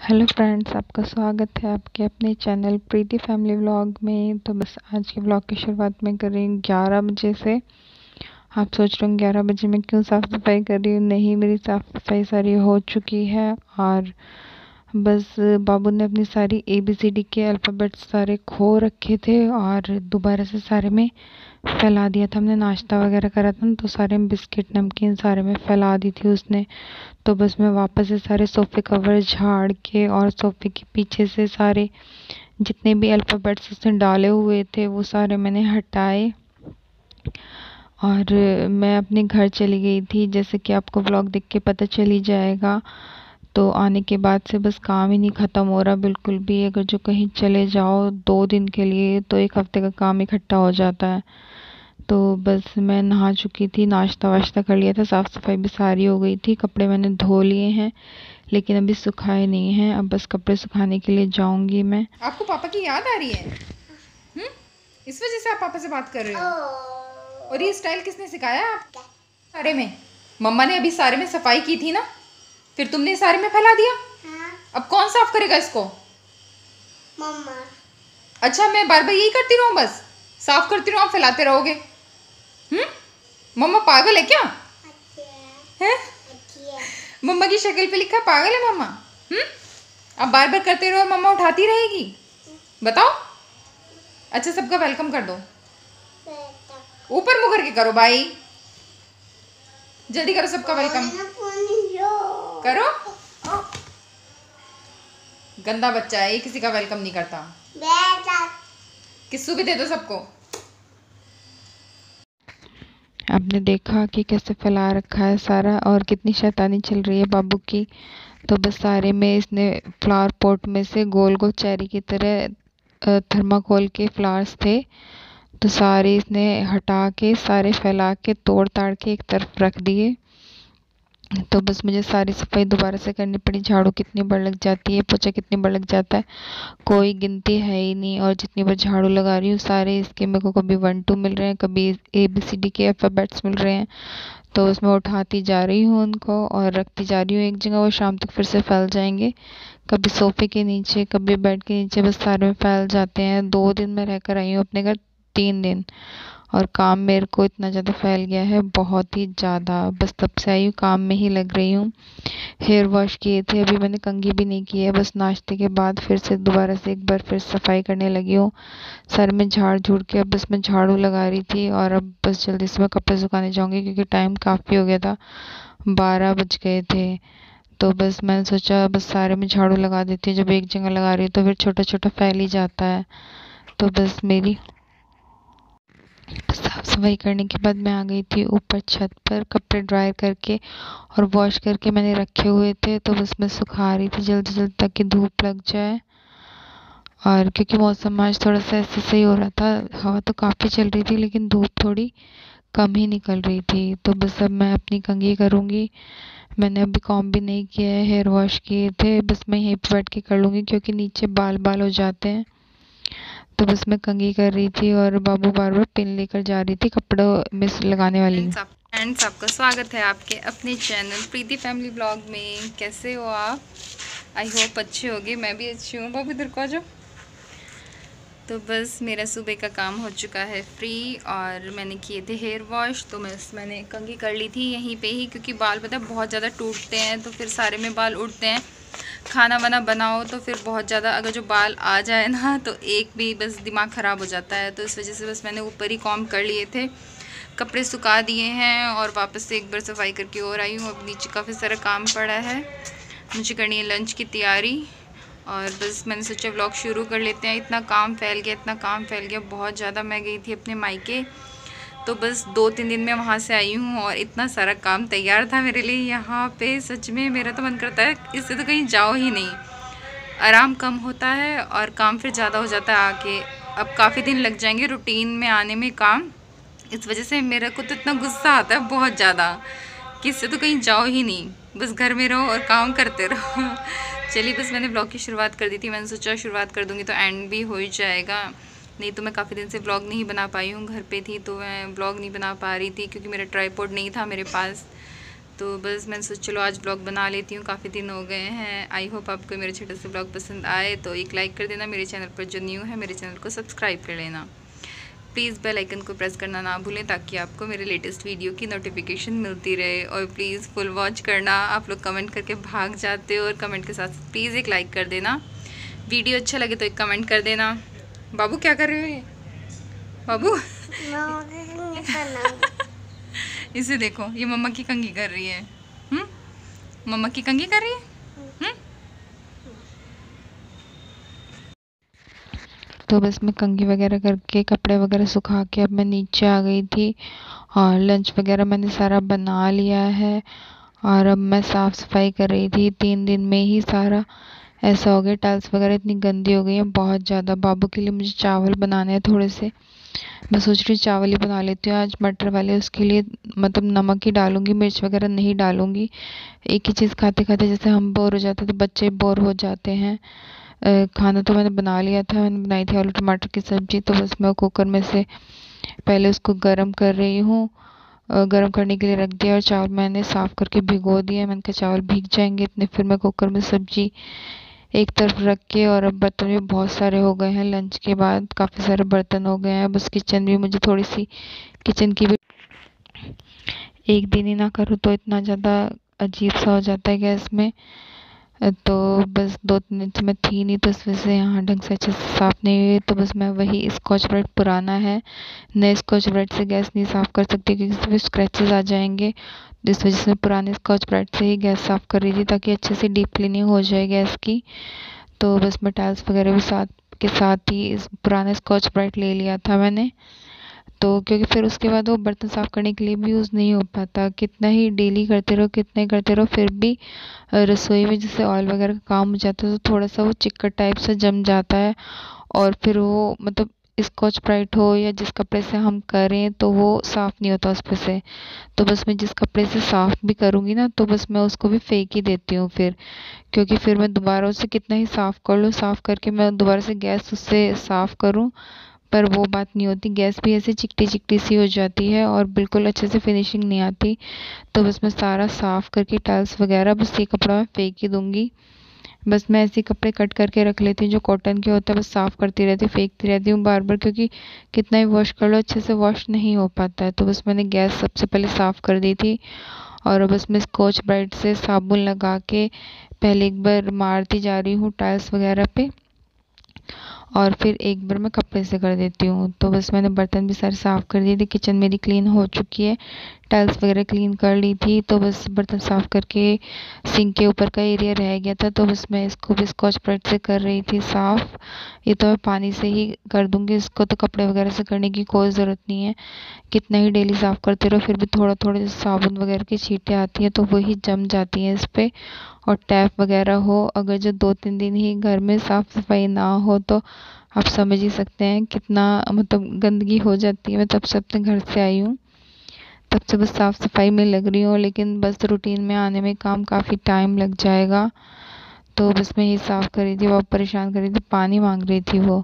Hello friends, आपका स्वागत है आपके अपने चैनल प्रीति फैमिली व्लॉग में। तो बस आज के व्लॉग की शुरुआत में कर रही हूँ 11 बजे से। आप सोच रहे हो 11 बजे मैं क्यों साफ़ सफाई कर रही हूँ? नहीं, मेरी साफ़ सफाई सारी हो चुकी है और बस बाबू ने अपनी सारी ABCD के अल्फ़ाबेट्स सारे खो रखे थे और दोबारा से सारे में फैला दिया था। हमने नाश्ता वगैरह करा था ना, तो सारे में बिस्किट नमकीन सारे में फैला दी थी उसने। तो बस मैं वापस से सारे सोफ़े कवर झाड़ के और सोफ़े के पीछे से सारे जितने भी अल्फ़ाबेट्स उसने डाले हुए थे वो सारे मैंने हटाए और मैं अपने घर चली गई थी। जैसे कि आपको व्लॉग देख के पता चल ही जाएगा। तो आने के बाद से बस काम ही नहीं ख़त्म हो रहा बिल्कुल भी। अगर जो कहीं चले जाओ 2 दिन के लिए तो 1 हफ़्ते का काम इकट्ठा हो जाता है। तो बस मैं नहा चुकी थी, नाश्ता वाश्ता कर लिया था, साफ़ सफाई भी सारी हो गई थी, कपड़े मैंने धो लिए हैं लेकिन अभी सुखाए नहीं हैं। अब बस कपड़े सुखाने के लिए जाऊंगी मैं। आपको पापा की याद आ रही है? इस वजह से आप पापा से बात कर रहे हो? और ये स्टाइल किसने सिखाया आपको? सारे में मम्मा ने अभी सारे में सफाई की थी ना, फिर तुमने सारे में फैला दिया। हाँ। अब कौन साफ करेगा इसको? मम्मा। अच्छा, मैं बार बार यही करती रहूं? बस साफ करती रहूं, आप फैलाते रहोगे? मम्मा पागल है क्या? है? मम्मा की शक्ल पे लिखा है पागल है मम्मा। आप बार बार करते रहो, मम्मा उठाती रहेगी। बताओ। अच्छा, सबका वेलकम कर दो। ऊपर मुँह करके करो भाई, जल्दी करो, सबका वेलकम करो। गंदा बच्चा है ये, किसी का वेलकम नहीं करता। किस्सू भी दे दो सबको। आपने देखा कि कैसे फैला रखा है सारा और कितनी शैतानी चल रही है बाबू की। तो बस सारे में इसने फ्लावर पॉट में से गोल गोल चेरी की तरह थर्माकोल के फ्लावर्स थे, तो सारे इसने हटा के सारे फैला के तोड़ ताड़ के एक तरफ रख दिए। तो बस मुझे सारी सफाई दोबारा से करनी पड़ी। झाड़ू कितनी बार लग जाती है, पोछा कितनी बार लग जाता है, कोई गिनती है ही नहीं। और जितनी बार झाड़ू लगा रही हूँ सारे इसके मेरे को कभी 1 2 मिल रहे हैं, कभी ABCD के अल्फ़ाबेट्स मिल रहे हैं। तो उसमें उठाती जा रही हूँ उनको और रखती जा रही हूँ एक जगह, वो शाम तक फिर से फैल जाएंगे। कभी सोफ़े के नीचे, कभी बेड के नीचे, बस सारे में फैल जाते हैं। 2 दिन में रहकर आई हूँ अपने घर, 3 दिन, और काम मेरे को इतना ज़्यादा फैल गया है, बहुत ही ज़्यादा। बस तब से आई हूँ काम में ही लग रही हूँ। हेयर वॉश किए थे, अभी मैंने कंघी भी नहीं की है। बस नाश्ते के बाद फिर से दोबारा से एक बार फिर सफाई करने लगी हूँ। सर में झाड़ झूड़ के अब बस मैं झाड़ू लगा रही थी और अब बस जल्दी से मैं कपड़े सुखाने जाऊँगी क्योंकि टाइम काफ़ी हो गया था, 12 बज गए थे। तो बस मैंने सोचा बस सारे में झाड़ू लगा देती हूँ, जब एक जगह लगा रही हूँ तो फिर छोटा छोटा फैल ही जाता है। तो बस मेरी साफ सफाई करने के बाद मैं आ गई थी ऊपर छत पर, कपड़े ड्राई करके और वॉश करके मैंने रखे हुए थे। तो बस मैं सुखा रही थी जल्दी जल्दी ताकि धूप लग जाए। और क्योंकि मौसम आज थोड़ा सा ऐसे सही हो रहा था, हवा तो काफ़ी चल रही थी लेकिन धूप थोड़ी कम ही निकल रही थी। तो बस अब मैं अपनी कंघी करूँगी। मैंने अभी कॉम्ब भी नहीं किया है, हेयर वॉश किए थे, बस मैं यहीं पर बैठ के कर लूँगी क्योंकि नीचे बाल बाल हो जाते हैं। तो बस मैं कंघी कर रही थी और बाबू बार बार पिन लेकर जा रही थी कपड़ों में लगाने वाली। फ्रेंड्स, आपका स्वागत है आपके अपने चैनल प्रीति फैमिली व्लॉग में। कैसे हो आप? आई होप अच्छे होगे, मैं भी अच्छी हूँ। बाबू इधर को आ जाओ। तो बस मेरा सुबह का काम हो चुका है फ्री और मैंने किए थे हेयर वॉश। तो मैंने कंघी कर ली थी यहीं पे ही, क्योंकि बाल पता है बहुत ज़्यादा टूटते हैं, तो फिर सारे में बाल उड़ते हैं। खाना वाना बनाओ तो फिर बहुत ज़्यादा अगर जो बाल आ जाए ना तो एक भी बस दिमाग ख़राब हो जाता है। तो इस वजह से बस मैंने ऊपर ही कॉम्ब कर लिए थे, कपड़े सुखा दिए हैं और वापस से एक बार सफाई करके और आई हूँ। अब नीचे काफ़ी सारा काम पड़ा है, मुझे करनी है लंच की तैयारी। और बस मैंने सोचा व्लॉग शुरू कर लेते हैं। इतना काम फैल गया, इतना काम फैल गया बहुत ज़्यादा। मैं गई थी अपने मायके, तो बस 2 3 दिन में वहाँ से आई हूँ और इतना सारा काम तैयार था मेरे लिए यहाँ पे। सच में मेरा तो मन करता है इससे तो कहीं जाओ ही नहीं। आराम कम होता है और काम फिर ज़्यादा हो जाता है आके। अब काफ़ी दिन लग जाएंगे रूटीन में आने में काम, इस वजह से मेरे को तो इतना गुस्सा आता है बहुत ज़्यादा कि इससे तो कहीं जाओ ही नहीं, बस घर में रहो और काम करते रहो। चलिए, बस मैंने ब्लॉग की शुरुआत कर दी थी, मैंने सोचा शुरुआत कर दूँगी तो एंड भी हो ही जाएगा। नहीं तो मैं काफ़ी दिन से ब्लॉग नहीं बना पाई हूँ, घर पे थी तो मैं ब्लॉग नहीं बना पा रही थी क्योंकि मेरा ट्राइपॉड नहीं था मेरे पास। तो बस मैंने सोचा चलो आज ब्लॉग बना लेती हूँ, काफ़ी दिन हो गए हैं। आई होप आपको मेरे छोटे से ब्लॉग पसंद आए, तो एक लाइक कर देना। मेरे चैनल पर जो न्यू है मेरे चैनल को सब्सक्राइब कर लेना। प्लीज़ बेल आइकन को प्रेस करना ना भूलें ताकि आपको मेरे लेटेस्ट वीडियो की नोटिफिकेशन मिलती रहे। और प्लीज़ फुल वॉच करना। आप लोग कमेंट करके भाग जाते हो और कमेंट के साथ प्लीज़ एक लाइक कर देना। वीडियो अच्छा लगे तो एक कमेंट कर देना। बाबू क्या कर रहे हो ये? बाबू इसे देखो, ये मम्मा की कंघी कर रही है। मम्मा की कंघी कर रही है। तो बस मैं कंघी वगैरह करके कपड़े वगैरह सुखा के अब मैं नीचे आ गई थी और लंच वगैरह मैंने सारा बना लिया है। और अब मैं साफ़ सफाई कर रही थी। 3 दिन में ही सारा ऐसा हो गया, टाइल्स वगैरह इतनी गंदी हो गई है बहुत ज़्यादा। बाबू के लिए मुझे चावल बनाने हैं थोड़े से, मैं सोच रही हूँ चावल ही बना लेती हूँ आज मटर वाले। उसके लिए मतलब नमक ही डालूंगी, मिर्च वगैरह नहीं डालूंगी। एक ही चीज़ खाते खाते जैसे हम बोर हो जाते तो बच्चे बोर हो जाते हैं। खाना तो मैंने बना लिया था, मैंने बनाई थी आलू टमाटर की सब्ज़ी। तो बस मैं कुकर में से पहले उसको गर्म कर रही हूँ, गर्म करने के लिए रख दिया। और चावल मैंने साफ़ करके भिगो दिया। मैंने कहा चावल भीग जाएंगे इतने, फिर मैं कुकर में सब्ज़ी एक तरफ रख के। और अब बर्तन भी बहुत सारे हो गए हैं, लंच के बाद काफ़ी सारे बर्तन हो गए हैं। बस किचन भी मुझे थोड़ी सी किचन की भी एक दिन ही ना करूँ तो इतना ज़्यादा अजीब सा हो जाता है गैस में। तो बस 2-3 दिन से मैं थी नहीं तो इस वजह से यहाँ ढंग से अच्छे से साफ़ नहीं हुई। तो बस मैं वही स्कॉच ब्राइट पुराना है, नए स्कॉच ब्राइट से गैस नहीं साफ़ कर सकती क्योंकि इसमें स्क्रैचेस आ जाएंगे। इस वजह से मैं पुराने स्कॉच ब्राइट से ही गैस साफ़ कर रही थी ताकि अच्छे से डीप क्लीनिंग हो जाए गैस की। तो बस मैं टाइल्स वगैरह भी साथ के साथ ही इस पुराना स्कॉच ब्राइट ले लिया था मैंने। तो क्योंकि फिर उसके बाद वो बर्तन साफ़ करने के लिए भी यूज़ नहीं हो पाता। कितना ही डेली करते रहो कितना ही करते रहो फिर भी रसोई में जैसे ऑयल वगैरह का काम हो जाता है तो थोड़ा सा वो चिक्कड़ टाइप से जम जाता है। और फिर वो मतलब स्कॉच ब्राइट हो या जिस कपड़े से हम करें तो वो साफ़ नहीं होता उस पे से। तो बस मैं जिस कपड़े से साफ़ भी करूँगी ना तो बस मैं उसको भी फेंक ही देती हूँ फिर। क्योंकि फिर मैं दोबारा उसे कितना ही साफ़ कर लूँ, साफ़ करके मैं दोबारा से गैस उससे साफ़ करूँ पर वो बात नहीं होती। गैस भी ऐसे चिकटी चिकटी सी हो जाती है और बिल्कुल अच्छे से फिनिशिंग नहीं आती। तो बस मैं सारा साफ़ करके टाइल्स वगैरह बस ये कपड़ा मैं फेंक ही दूँगी। बस मैं ऐसे कपड़े कट करके रख लेती हूँ जो कॉटन के होते हैं, बस साफ़ करती रहती हूँ फेंकती रहती हूँ बार बार क्योंकि कितना ही वॉश कर लो अच्छे से वॉश नहीं हो पाता है। तो बस मैंने गैस सबसे पहले साफ़ कर दी थी और बस मैं स्कॉच ब्राइट से साबुन लगा के पहले एक बार मारती जा रही हूँ टाइल्स वगैरह पे और फिर एक बार मैं कपड़े से कर देती हूँ। तो बस मैंने बर्तन भी सारे साफ़ कर दिए थे, किचन मेरी क्लीन हो चुकी है, टाइल्स वगैरह क्लीन कर ली थी। तो बस बर्तन साफ़ करके सिंक के ऊपर का एरिया रह गया था तो बस मैं इसको भी स्कॉच ब्राइट से कर रही थी साफ़। ये तो मैं पानी से ही कर दूँगी, इसको तो कपड़े वगैरह से करने की कोई ज़रूरत नहीं है। कितना ही डेली साफ़ करते रहो फिर भी थोड़ा थोड़ा जैसे साबुन वगैरह की छींटें आती हैं तो वही जम जाती हैं इस पर। और टैप वगैरह हो अगर जो 2-3 दिन ही घर में साफ़ सफाई ना हो तो आप समझ ही सकते हैं कितना मतलब गंदगी हो जाती है। मैं तब से अपने घर से आई हूँ, तब से बस साफ़ सफाई में लग रही हूँ, लेकिन बस रूटीन में आने में काम काफ़ी टाइम लग जाएगा। तो बस मैं ये साफ़ कर रही थी, वो परेशान कर रही थी, पानी मांग रही थी वो,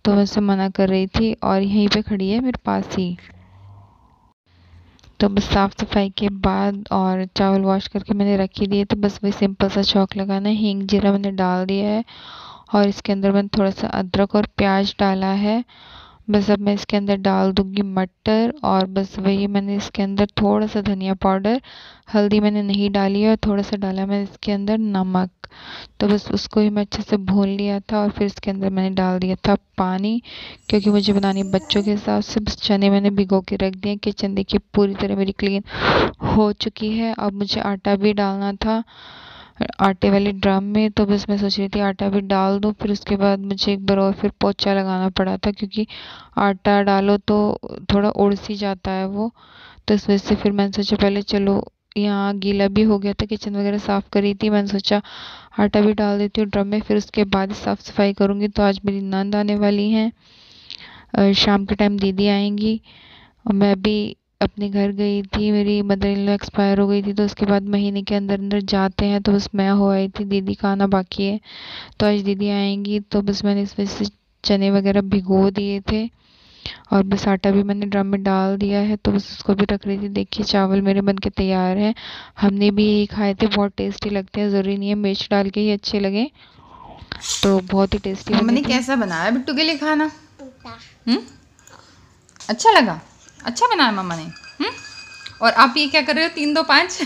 तो मैं उससे मना कर रही थी और यहीं पे खड़ी है मेरे पास ही। तो बस साफ़ सफाई के बाद और चावल वॉश करके मैंने रख ही दिए, तो बस वही सिंपल सा छौंक लगाना है। हींग जीरा मैंने डाल दिया है और इसके अंदर मैंने थोड़ा सा अदरक और प्याज डाला है। बस अब मैं इसके अंदर डाल दूँगी मटर और बस वही मैंने इसके अंदर थोड़ा सा धनिया पाउडर, हल्दी मैंने नहीं डाली है और थोड़ा सा डाला मैंने इसके अंदर नमक। तो बस उसको ही मैं अच्छे से भून लिया था और फिर इसके अंदर मैंने डाल दिया था पानी क्योंकि मुझे बनानी है बच्चों के हिसाब से। बस चने मैंने भिगो के रख दिए। किचन देखिए पूरी तरह मेरी क्लीन हो चुकी है। अब मुझे आटा भी डालना था आटे वाले ड्रम में, तो बस मैं सोच रही थी आटा भी डाल दूँ। फिर उसके बाद मुझे एक बार और फिर पोंछा लगाना पड़ा था क्योंकि आटा डालो तो थोड़ा उड़ सी जाता है वो। तो इस वजह से फिर मैंने सोचा पहले चलो, यहाँ गीला भी हो गया था, किचन वगैरह साफ़ करी थी, मैंने सोचा आटा भी डाल देती हूँ ड्रम में, फिर उसके बाद ही साफ़ सफाई करूँगी। तो आज मेरी नंद आने वाली हैं, शाम के टाइम दीदी आएंगी और मैं भी अपने घर गई थी, मेरी मदर इन लॉ एक्सपायर हो गई थी तो उसके बाद महीने के अंदर अंदर जाते हैं। तो बस मैं हो आई थी, दीदी का आना बाकी है। तो आज दीदी आएंगी तो बस मैंने इस वजह से चने वगैरह भिगो दिए थे और बस आटा भी मैंने ड्रम में डाल दिया है, तो बस उसको भी रख रही थी। देखिए चावल मेरे बन के तैयार हैं। हमने भी यही खाए थे, बहुत टेस्टी लगते हैं। ज़रूरी नहीं है मिर्च डाल के ही अच्छे लगे, तो बहुत ही टेस्टी मम्मा ने बने थे। कैसा बनाया बिट्टू के लिए खाना? अच्छा लगा? अच्छा बनाया मम्मा ने? और आप ये क्या कर रहे हो? 3 2 5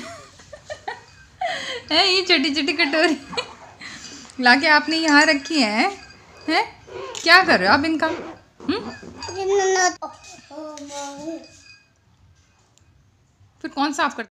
है ये छोटी छोटी कटोरी लाके आपने यहाँ रखी है? हैं? क्या कर रहे हो आप इनका? फिर कौन साफ करते?